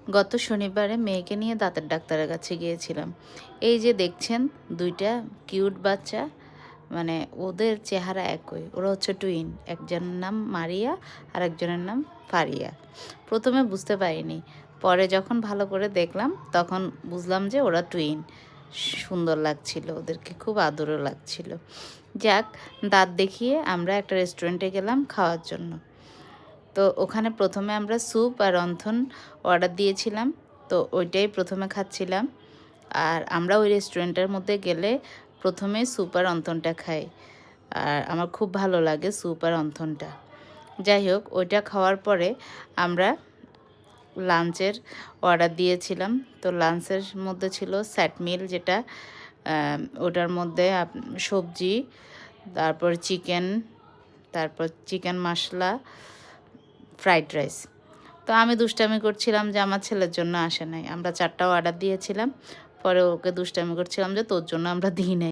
গত শনিবারে মেয়েকে নিয়ে দাঁতের ডাক্তারের কাছে গিয়েছিলাম। এই যে দেখছেন ২টা কিউট বাচ্চা, মানে ওদের চেহারা একই। ওরা হচ্ছে টুইন। একজনের নাম মারিয়া আর একজনের নাম ফারিয়া। প্রথমে বুঝতে পারিনি, পরে যখন ভালো করে দেখলাম তখন বুঝলাম যে ওরা টুইন। সুন্দর লাগছিল, ওদেরকে খুব আদরও লাগছিল। যাক, দাঁত দেখিয়ে আমরা একটা রেস্টুরেন্টে গেলাম খাওয়ার জন্য। তো ওখানে প্রথমে আমরা স্যুপ আর রন্ধন অর্ডার দিয়েছিলাম, তো ওইটাই প্রথমে খাচ্ছিলাম। আর আমরা ওই রেস্টুরেন্টের মধ্যে গেলে প্রথমে স্যুপ আর রন্ধনটা খাই, আর আমার খুব ভালো লাগে স্যুপ আর রন্ধনটা। যাই হোক, ওইটা খাওয়ার পরে আমরা লাঞ্চের অর্ডার দিয়েছিলাম। তো লাঞ্চের মধ্যে ছিল সেট মিল, যেটা ওটার মধ্যে সবজি, তারপর চিকেন, তারপর চিকেন মশলা, ফ্রাইড রাইস। তো আমি দুষ্টামি করছিলাম যে আমার ছেলের জন্য আসে নাই। আমরা 4টা অর্ডার দিয়েছিলাম, পরে ওকে দুষ্টামি করছিলাম যে তোর জন্য আমরা দিই নাই।